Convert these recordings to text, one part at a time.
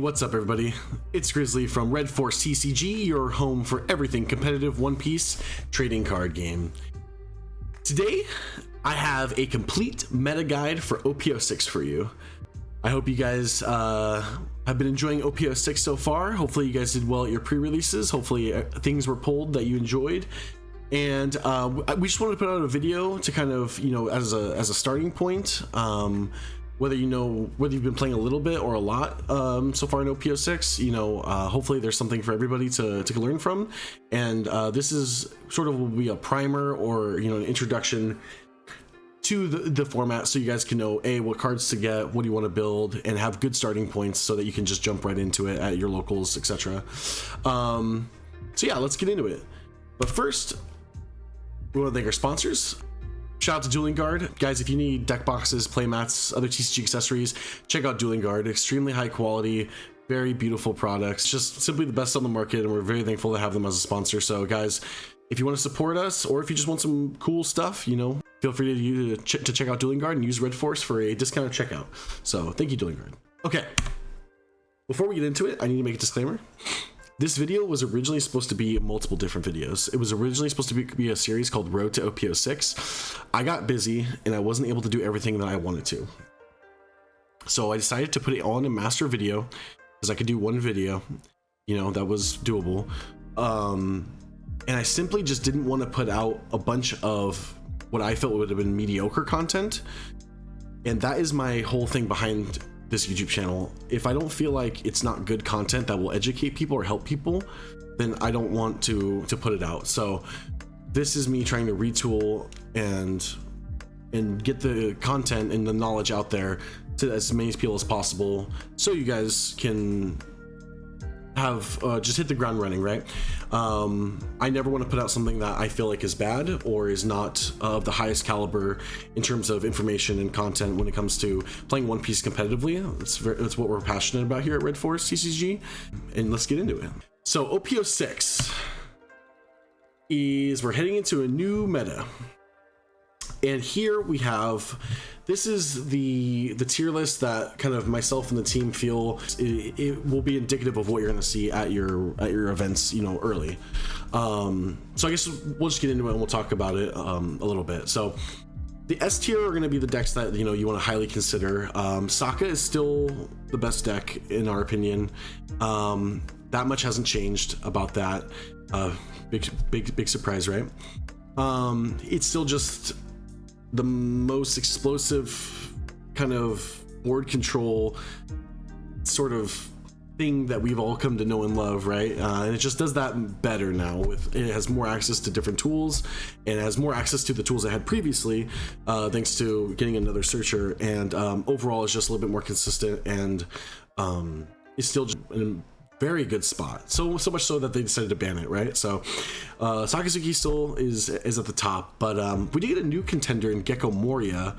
What's up everybody? It's Grizzly from Red Force TCG, your home for everything competitive One Piece trading card game. Today, I have a complete meta guide for OP-06 for you. I hope you guys have been enjoying OP-06 so far. Hopefully you guys did well at your pre-releases. Hopefully things were pulled that you enjoyed. And we just wanted to put out a video to kind of, as a starting point. Whether you've been playing a little bit or a lot so far in OP-06, hopefully there's something for everybody to learn from. And this is sort of will be a primer or an introduction to the format, so you guys can know what cards to get, what do you want to build, and have good starting points so that you can just jump right into it at your locals, etc. So yeah, let's get into it. But first, we want to thank our sponsors. Shout out to Dueling Guard. Guys, if you need deck boxes, playmats, other TCG accessories, check out Dueling Guard. Extremely high quality, very beautiful products, just simply the best on the market, and we're very thankful to have them as a sponsor. So guys, if you want to support us, or if you just want some cool stuff, feel free to check out Dueling Guard and use Red Force for a discounted checkout. So thank you, Dueling Guard. Okay, before we get into it, I need to make a disclaimer. This video was originally supposed to be multiple different videos. It was originally supposed to be a series called Road to OP-06. I got busy and I wasn't able to do everything that I wanted to. So I decided to put it all in a master video because I could do one video, that was doable. And I simply just didn't want to put out a bunch of what I felt would have been mediocre content. And that is my whole thing behind this YouTube channel. If I don't feel like it's not good content that will educate people or help people, then I don't want to put it out. So this is me trying to retool and get the content and the knowledge out there to as many people as possible, so you guys can have just hit the ground running, right? I never want to put out something that I feel like is bad or is not of the highest caliber in terms of information and content when it comes to playing One Piece competitively. That's what we're passionate about here at Red Force TCG, and let's get into it. So OP-06 we're heading into a new meta, and here we have, this is the tier list that kind of myself and the team feel it will be indicative of what you're going to see at your events, early. So I guess we'll just get into it and we'll talk about it a little bit. So the S tier are going to be the decks that you want to highly consider. Sokka is still the best deck in our opinion. That much hasn't changed about that. Big surprise, right? It's still just the most explosive kind of board control sort of thing that we've all come to know and love, right? And it just does that better now. It has more access to different tools, and it has more access to the tools it had previously, thanks to getting another searcher. And overall, it's just a little bit more consistent, and it's still just in a very good spot. So much so that they decided to ban it, right? So Sakazuki still is at the top, but we did get a new contender in Gecko Moria,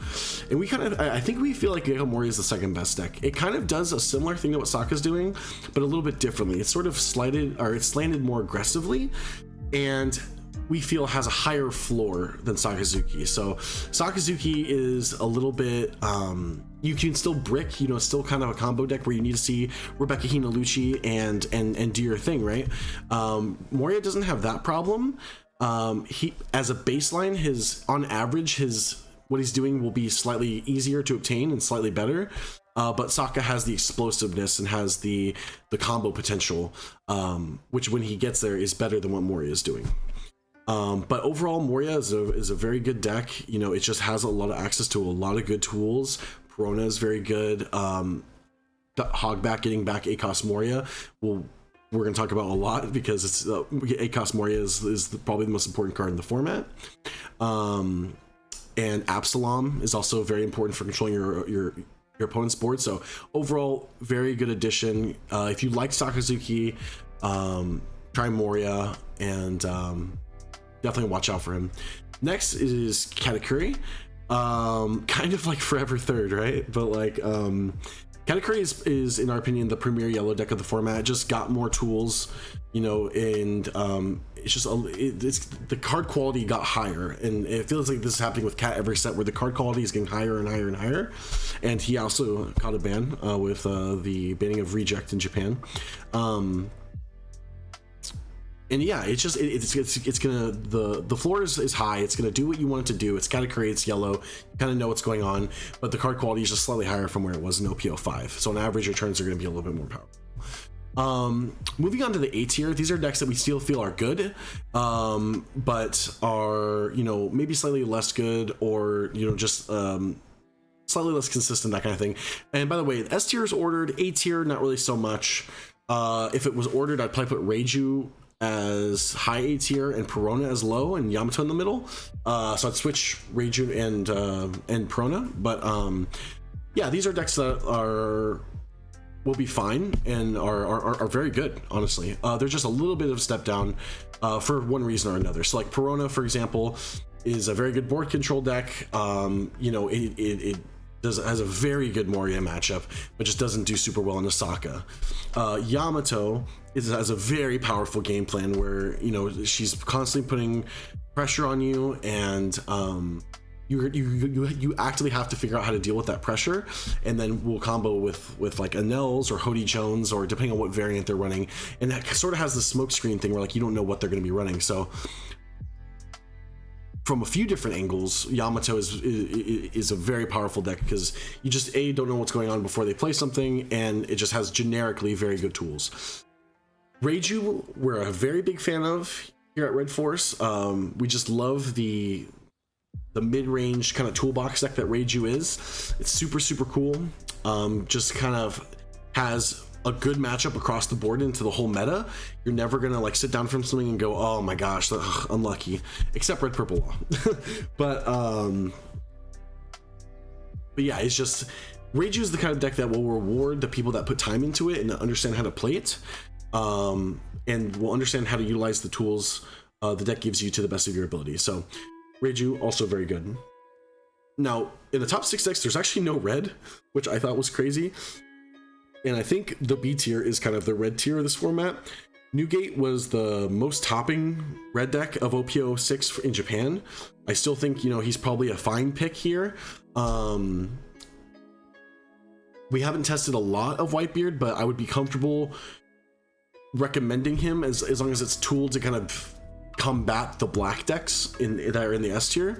and I think we feel like Gecko Moria is the second best deck. It kind of does a similar thing to what Sokka's doing, but a little bit differently. It's sort of it's slanted more aggressively, and we feel has a higher floor than Sakazuki. So Sakazuki is a little bit, you can still brick, still kind of a combo deck where you need to see Rebecca Hinaluchi and do your thing, right? Moria doesn't have that problem. He, as a baseline, on average, what he's doing will be slightly easier to obtain and slightly better. But Sokka has the explosiveness and has the combo potential, which when he gets there is better than what Moria is doing. But overall, Moria is a very good deck. It just has a lot of access to a lot of good tools. Perona is very good. The Hogback getting back ACOS Moria, we're going to talk about a lot because it's ACOS Moria is probably the most important card in the format. And Absalom is also very important for controlling your opponent's board. So overall, very good addition. If you like Sakazuki, try Moria, and definitely watch out for him. Next is Katakuri. Kind of like Forever Third, right? But like Katakuri is, in our opinion, the premier yellow deck of the format. It just got more tools, you know, and it's just it's the card quality got higher, and it feels like this is happening with Kat every set, where the card quality is getting higher and higher and higher. And he also caught a ban with the banning of Reject in Japan. And yeah, it's just it's gonna the floor is high. It's gonna do what you want it to do. It's Katakuri, it's yellow. You kind of know what's going on, but the card quality is just slightly higher from where it was in OP-05. So on average, your turns are gonna be a little bit more powerful. Moving on to the A tier, these are decks that we still feel are good, but are, you know, maybe slightly less good, or, you know, just slightly less consistent, that kind of thing. And by the way, S tier is ordered, A tier not really so much. If it was ordered, I'd probably put Reiju as high A tier and Perona as low, and Yamato in the middle. So I'd switch Reiju and Perona. But yeah, these are decks that will be fine and are very good, honestly. They're just a little bit of a step down for one reason or another. So like Perona, for example, is a very good board control deck. You know, it has a very good Moria matchup, but just doesn't do super well in Osaka. Yamato has a very powerful game plan where, you know, she's constantly putting pressure on you, and you actively have to figure out how to deal with that pressure, and then we'll combo with like Anel's or Hody Jones, or depending on what variant they're running. And that sort of has the smoke screen thing where like you don't know what they're going to be running. So from a few different angles, Yamato is a very powerful deck, because you just don't know what's going on before they play something, and it just has generically very good tools. Reiju, we're a very big fan of here at Red Force. We just love the mid-range kind of toolbox deck that Reiju is. It's super cool. Just kind of has a good matchup across the board into the whole meta. You're never gonna like sit down from something and go, oh my gosh, unlucky, except red purple law. but yeah, it's just Reiju is the kind of deck that will reward the people that put time into it and understand how to play it, and will understand how to utilize the tools the deck gives you to the best of your ability. So Reiju also very good. Now in the top 6 decks, there's actually no red, which I thought was crazy. And I think the B tier is kind of the red tier of this format. Newgate was the most topping red deck of OP-06 in Japan. I still think, you know, he's probably a fine pick here. We haven't tested a lot of Whitebeard, but I would be comfortable recommending him as long as it's tooled to kind of combat the black decks that are in the S tier.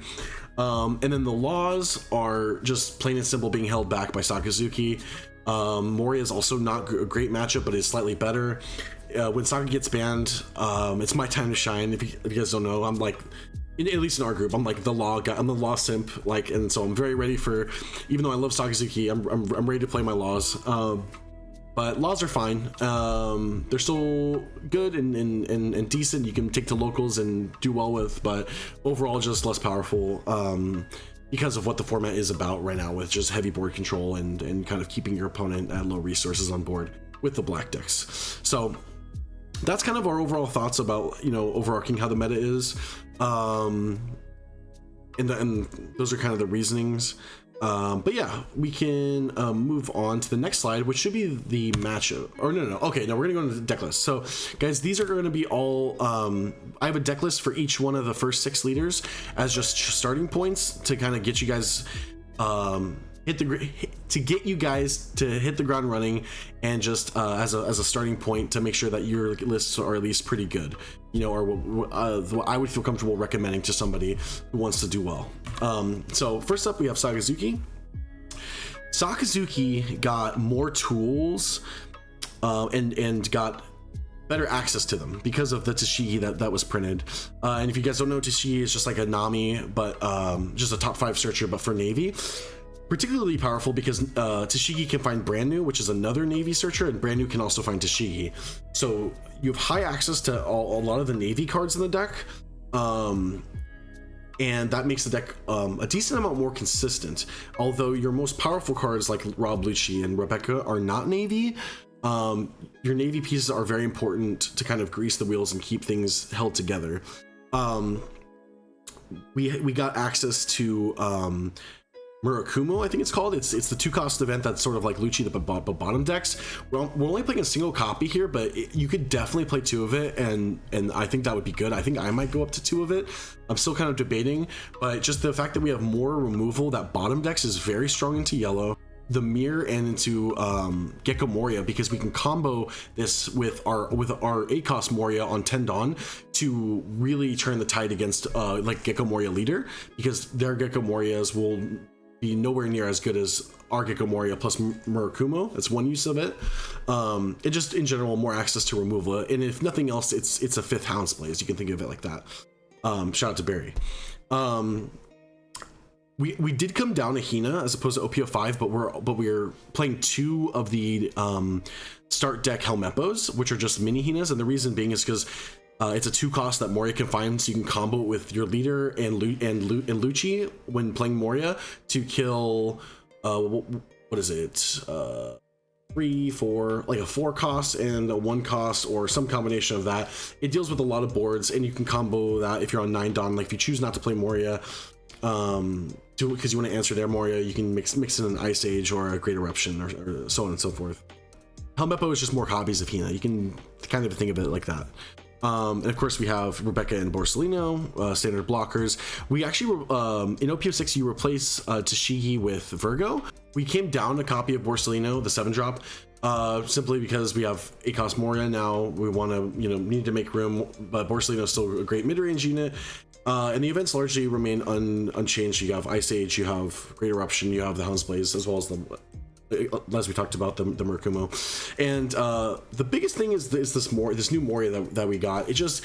And then the laws are just plain and simple being held back by Sakazuki. Moria is also not a great matchup, but is slightly better. When Saka gets banned, it's my time to shine. If you guys don't know, I'm like, at least in our group, I'm like the law guy. I'm the law simp, like, and so I'm very ready for. Even though I love Sakazuki, I'm ready to play my laws. But laws are fine. They're still good and decent. You can take to locals and do well with, but overall just less powerful. Because of what the format is about right now, with just heavy board control and kind of keeping your opponent at low resources on board with the black decks. So that's kind of our overall thoughts about, you know, overarching how the meta is. And those are kind of the reasonings. But yeah, we can move on to the next slide, which should be the matchup. Or no. Okay, no, we're gonna go into the deck list. So guys, these are going to be all, I have a deck list for each one of the first 6 leaders as just starting points to kind of get you guys get you guys to hit the ground running, and just as a starting point to make sure that your lists are at least pretty good, you know, or what I would feel comfortable recommending to somebody who wants to do well. So first up, we have Sakazuki. Sakazuki got more tools and got better access to them because of the Tashigi that was printed. And if you guys don't know, Tashigi is just like a Nami, but just a top 5 searcher, but for Navy. Particularly powerful because Tashigi can find Brand New, which is another Navy searcher, and Brand New can also find Tashigi. So you have high access to a lot of the Navy cards in the deck, and that makes the deck a decent amount more consistent. Although your most powerful cards like Rob Lucci and Rebecca are not Navy, your Navy pieces are very important to kind of grease the wheels and keep things held together. We got access to Murakumo, I think it's called. It's the 2-cost event that's sort of like Lucci, the bottom decks. We're only playing a single copy here, but you could definitely play 2 of it, and I think that would be good. I think I might go up to 2 of it. I'm still kind of debating, but just the fact that we have more removal, that bottom decks is very strong into yellow, the mirror, and into Gecko Moria, because we can combo this with our 8-cost Moria on 10 Dawn to really turn the tide against like Gecko Moria leader, because their Gecko Morias will be nowhere near as good as our Gecko Moria plus Murakumo. That's one use of it. And just in general, more access to removal, and if nothing else, it's a 5th Hound's Blaze. You can think of it like that. Shout out to Barry. We did come down to Hina as opposed to OP-05, but we're playing 2 of the start deck Helmeppos, which are just mini Hinas, and the reason being is because it's a 2-cost that Moria can find, so you can combo it with your leader and Lucci when playing Moria to kill what is it? 3, 4, like a 4-cost and a 1-cost, or some combination of that. It deals with a lot of boards, and you can combo that if you're on 9 Dawn. Like if you choose not to play Moria, because you want to answer their Moria, you can mix in an Ice Age or a Great Eruption, or so on and so forth. Helmeppo is just more copies of Hina. You can kind of think of it like that. And of course we have Rebecca and Borsellino, standard blockers. We actually in OP-06 you replace Tashigi with Virgo. We came down a copy of Borsellino, the 7-drop, simply because we have 8-cost Moria now. We want to, need to make room, but Borsellino is still a great mid-range unit. And the events largely remain unchanged. You have Ice Age, you have Great Eruption, you have the Hound's Blaze, as well as as we talked about, the Murakumo. And the biggest thing is this new Moria that we got. It just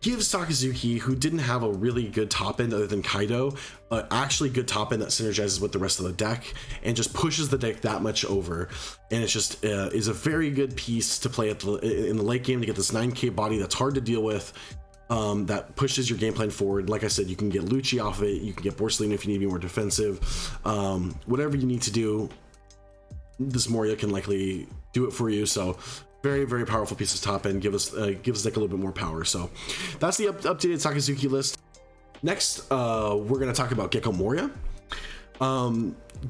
gives Sakazuki, who didn't have a really good top end other than Kaido, actually good top end that synergizes with the rest of the deck and just pushes the deck that much over. And it's just is a very good piece to play in the late game to get this 9k body that's hard to deal with. That pushes your game plan forward. Like I said, you can get Lucci off of it, you can get Borsellino if you need to be more defensive. Whatever you need to do, this Moria can likely do it for you. So very, very powerful piece of top end. Give us like a little bit more power. So that's the updated Sakazuki list. Next, we're going to talk about Gecko Moria.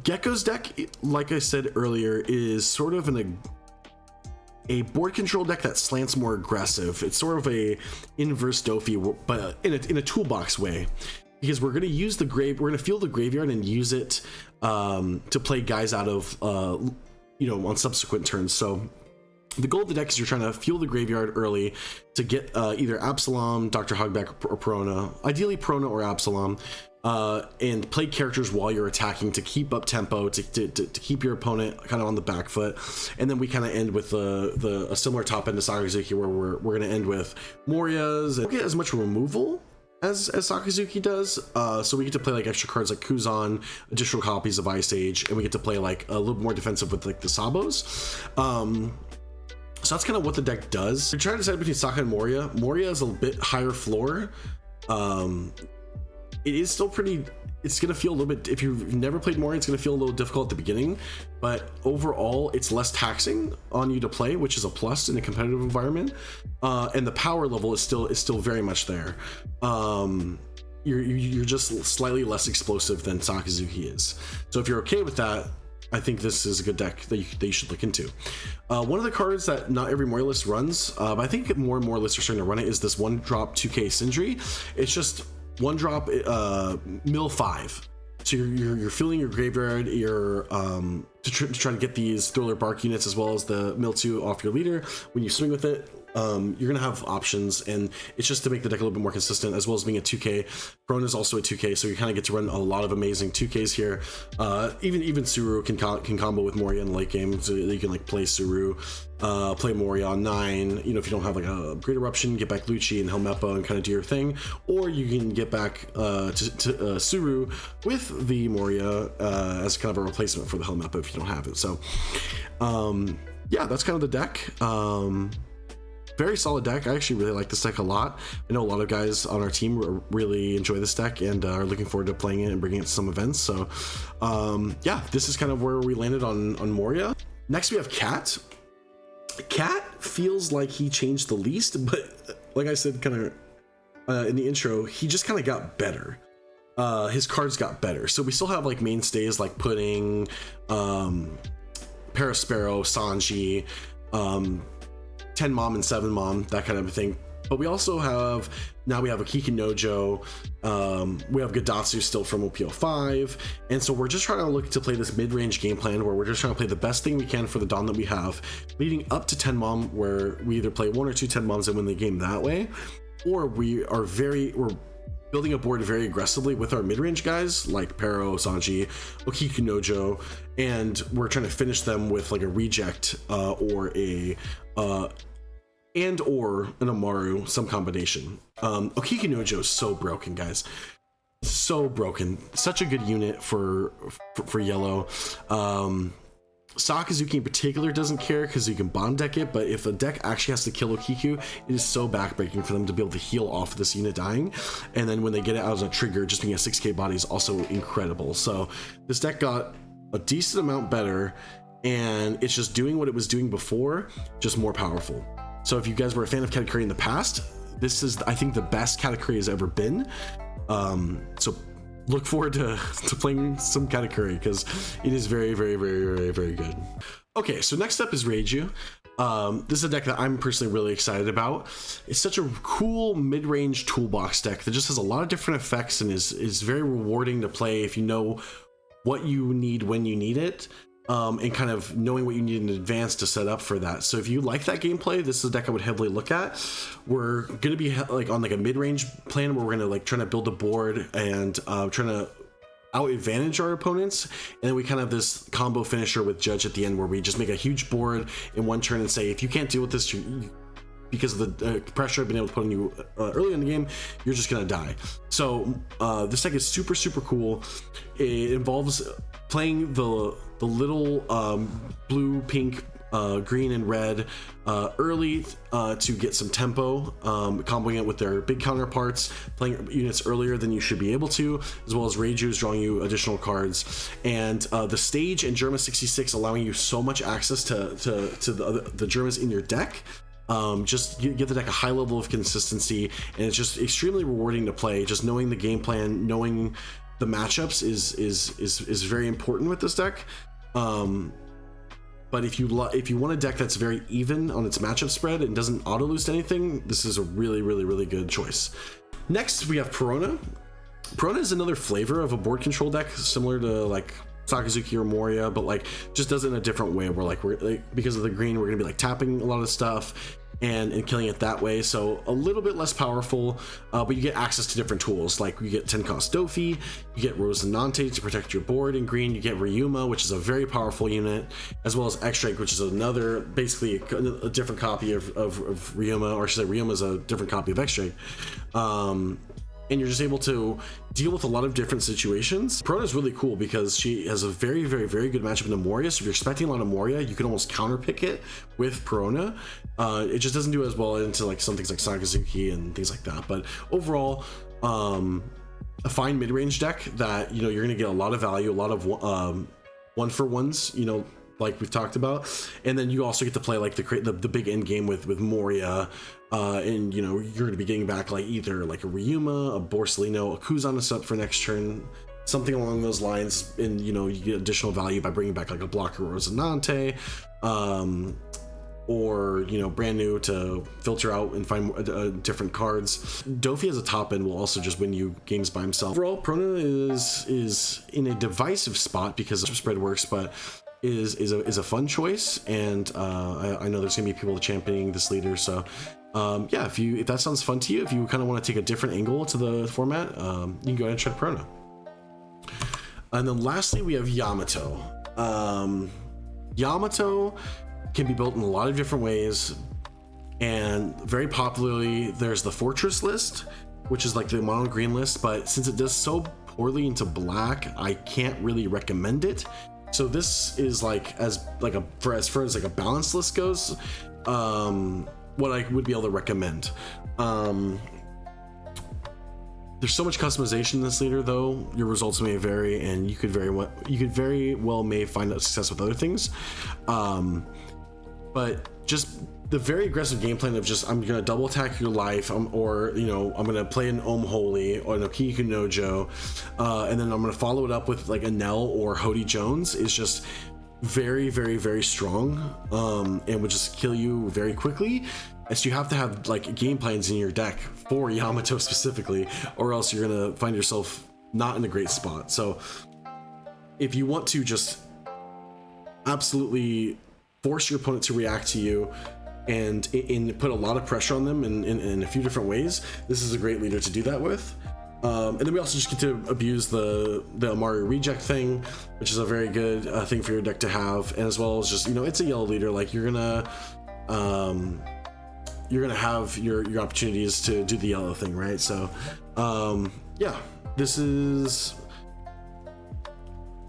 Gecko's deck, like I said earlier, is sort of a board control deck that slants more aggressive. It's sort of a inverse Dofi, but in a toolbox way, because we're going to use we're going to field the graveyard and use it to play guys out of on subsequent turns. So the goal of the deck is you're trying to fuel the graveyard early to get either Absalom, Dr. Hogback, or Perona, ideally Perona or Absalom, and play characters while you're attacking to keep up tempo, to keep your opponent kind of on the back foot. And then we kind of end with a similar top end to Sakazuki, where we're going to end with Morias and get as much removal as Sakazuki does, so we get to play like extra cards like Kuzan, additional copies of Ice Age, and we get to play like a little more defensive with like the Sabos. So that's kind of what the deck does. You're trying to decide between Saka and Moria. Moria is a bit higher floor. It is still pretty, it's going to feel a little bit, if you've never played Moria, it's going to feel a little difficult at the beginning, but overall it's less taxing on you to play, which is a plus in a competitive environment. And the power level is still very much there. You're just slightly less explosive than Sakazuki is. So if you're okay with that, I think this is a good deck that you should look into. One of the cards that not every Moria list runs, but I think more and more lists are starting to run it, is this 1-drop 2k Sindri. It's just 1-drop mill 5. So you're filling your graveyard, you're to try to get these Thriller Bark units as well as the mill 2 off your leader. When you swing with it, you're gonna have options, and it's just to make the deck a little bit more consistent, as well as being a 2k. Perona is also a 2k, so you kind of get to run a lot of amazing 2ks here. Even Suru can combo with Moria in the late game, so you can like play Suru, play Moria on 9. If you don't have like a Great Eruption, get back Lucci and Helmeppo and kind of do your thing, or you can get back to Suru with the Moria as kind of a replacement for the Helmeppo if you don't have it. So yeah, that's kind of the deck. Very solid deck. I actually really like this deck a lot. I know a lot of guys on our team really enjoy this deck and are looking forward to playing it and bringing it to some events. So yeah, this is kind of where we landed on Moria. Next we have Cat. Cat feels like he changed the least, but like I said kind of in the intro, he just kind of got better. his cards got better. So we still have like mainstays like Pudding, Parasparrow, Sanji, 10 Mom and 7 Mom, that kind of thing. But we also have, now we have Akiki Nojo, we have Gadatsu still from OP-05, and so we're just trying to look to play this mid-range game plan where we're just trying to play the best thing we can for the Dawn that we have, leading up to 10 Mom, where we either play 1 or 2 10 Moms and win the game that way, or we're building a board very aggressively with our mid-range guys like Pero, Sanji, Akiki Nojo, and we're trying to finish them with like a reject or an Amaru, some combination. Akiki Nojo is so broken, guys. So broken. Such a good unit for yellow. Sakazuki in particular doesn't care because you can bond deck it, but if a deck actually has to kill Okiku, it is so backbreaking for them to be able to heal off this unit dying. And then when they get it out as a trigger, just being a 6k body is also incredible. So this deck got a decent amount better, and it's just doing what it was doing before, just more powerful. So if you guys were a fan of Katakuri in the past, this is, I think, the best Katakuri has ever been. So look forward to playing some Katakuri because it is very, very, very, very, very good. Okay, so next up is Reiju. This is a deck that I'm personally really excited about. It's such a cool mid-range toolbox deck that just has a lot of different effects and is very rewarding to play if you know what you need when you need it. And kind of knowing what you need in advance to set up for that. So if you like that gameplay, this is a deck I would heavily look at. We're gonna be like on like a mid-range plan where we're gonna like trying to build a board and trying to out advantage our opponents, and then we kind of have this combo finisher with Judge at the end where we just make a huge board in one turn and say, if you can't deal with this because of the pressure I've been able to put on you early in the game, you're just gonna die. So this deck is super, super cool. It involves playing the little blue, pink, green, and red early to get some tempo, comboing it with their big counterparts, playing units earlier than you should be able to, as well as Reiju's drawing you additional cards, and the stage and Germa 66 allowing you so much access to the Germas in your deck. Just give the deck a high level of consistency, and it's just extremely rewarding to play. Just knowing the game plan, knowing the matchups is very important with this deck. But if you want a deck that's very even on its matchup spread and doesn't auto lose to anything, this is a really, really, really good choice. Next we have Perona. Perona is another flavor of a board control deck similar to like Sakazuki or Moria, but like just does it in a different way. We're like, because of the green, we're gonna be like tapping a lot of stuff and killing it that way, so a little bit less powerful, but you get access to different tools. Like you get 10 cost Dofi, you get Rosinante to protect your board in green, you get Ryuma, which is a very powerful unit, as well as X-Drake, which is another, basically a different copy of Ryuma, or I should say Ryuma is a different copy of X-Drake. And you're just able to deal with a lot of different situations. Perona is really cool because she has a very, very, very good matchup into Moria. So if you're expecting a lot of Moria, you can almost counter pick it with Perona. It just doesn't do as well into like some things like Sakazuki and things like that. But overall, a fine mid-range deck that, you know, you're going to get a lot of value, a lot of one-for-ones, you know, like we've talked about, and then you also get to play like the big end game with Moria, and you know you're going to be getting back like either like a Ryuma, a Borsalino, a Kuzan is up for next turn, something along those lines, and you know you get additional value by bringing back like a blocker Rosinante, or you know brand new to filter out and find different cards. Dofi as a top end will also just win you games by himself. Overall, Perona is in a divisive spot because the spread works, but is a fun choice, and I know there's gonna be people championing this leader, so yeah, if that sounds fun to you, if you kind of want to take a different angle to the format, you can go ahead and try Perona. And then lastly we have Yamato. Yamato can be built in a lot of different ways, and very popularly there's the Fortress list, which is like the mono green list, but since it does so poorly into black, I can't really recommend it. So this is like as far as like a balanced list goes, what I would be able to recommend. There's so much customization in this leader, though. Your results may vary, and you could very well may find out success with other things. But just the very aggressive game plan of just, I'm gonna double attack your life, or you know, I'm gonna play an Holy or an Okiku Nojo, and then I'm gonna follow it up with like a Nell or Hody Jones, is just very, very, very strong, and would just kill you very quickly. And so you have to have like game plans in your deck for Yamato specifically, or else you're gonna find yourself not in a great spot. So if you want to just absolutely force your opponent to react to you and put a lot of pressure on them in a few different ways, this is a great leader to do that with. And then we also just get to abuse the Mario reject thing, which is a very good thing for your deck to have, and as well as just, you know, it's a yellow leader, like you're gonna have your opportunities to do the yellow thing, right? So yeah, this is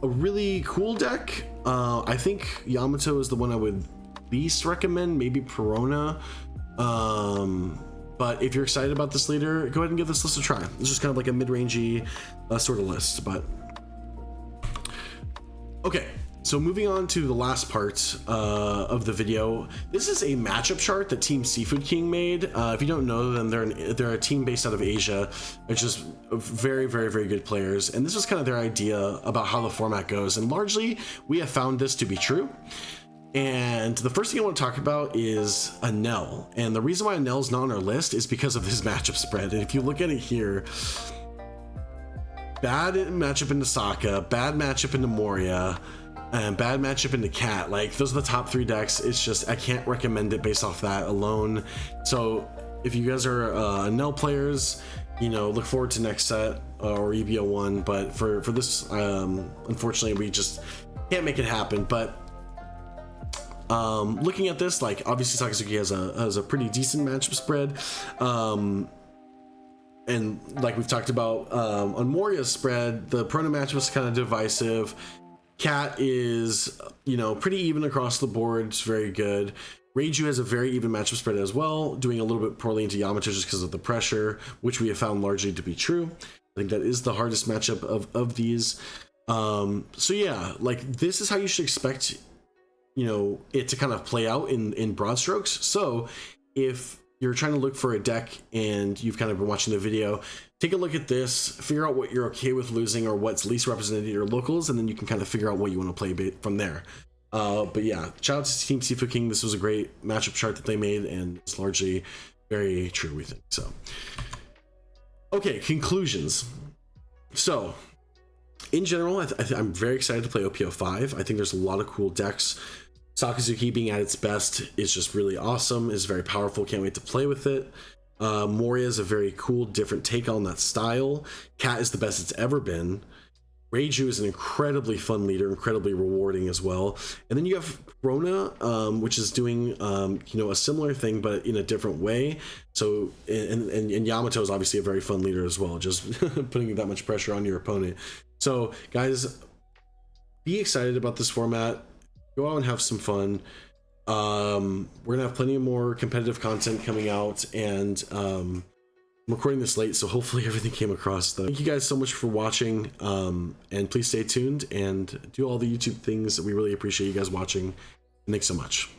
a really cool deck. I think Yamato is the one I would least recommend, maybe Perona, but if you're excited about this leader, go ahead and give this list a try. It's just kind of like a mid-rangey sort of list. But okay, so moving on to the last part of the video. This is a matchup chart that Team Seafood King made. If you don't know them, they're a team based out of Asia. They're just very, very, very good players, and this was kind of their idea about how the format goes, and largely we have found this to be true. And the first thing I want to talk about is a Nell, and the reason why a Nell's not on our list is because of this matchup spread. And if you look at it here, bad matchup into Saka, bad matchup into Moria, and bad matchup into Cat. Like, those are the top 3 decks. It's just, I can't recommend it based off that alone. So if you guys are Nell players, you know, look forward to next set or EBO1. But for this, unfortunately, we just can't make it happen. But looking at this, like, obviously Sakazuki has a pretty decent matchup spread, and like we've talked about on Moria's spread, the Perona matchup is kind of divisive. Cat is, you know, pretty even across the board. It's very good. Reiju has a very even matchup spread as well, doing a little bit poorly into Yamato just because of the pressure, which we have found largely to be true. I think that is the hardest matchup of these. So yeah, like, this is how you should expect, you know, it to kind of play out in broad strokes. So if you're trying to look for a deck and you've kind of been watching the video, take a look at this, figure out what you're okay with losing or what's least represented in your locals, and then you can kind of figure out what you want to play from there. But yeah, shout out to Team Seafood King. This was a great matchup chart that they made, and it's largely very true, we think. So okay, conclusions. So in general, I'm very excited to play OP-05. I think there's a lot of cool decks. Sakazuki being at its best is just really awesome, is very powerful, can't wait to play with it. Moria is a very cool, different take on that style. Cat is the best it's ever been. Reiju is an incredibly fun leader, incredibly rewarding as well. And then you have Perona, which is doing, you know, a similar thing, but in a different way. So, and Yamato is obviously a very fun leader as well, just putting that much pressure on your opponent. So guys, be excited about this format. Go out and have some fun. We're gonna have plenty of more competitive content coming out, and I'm recording this late, so hopefully everything came across though. Thank you guys so much for watching, and please stay tuned and do all the YouTube things. We really appreciate you guys watching. Thanks so much.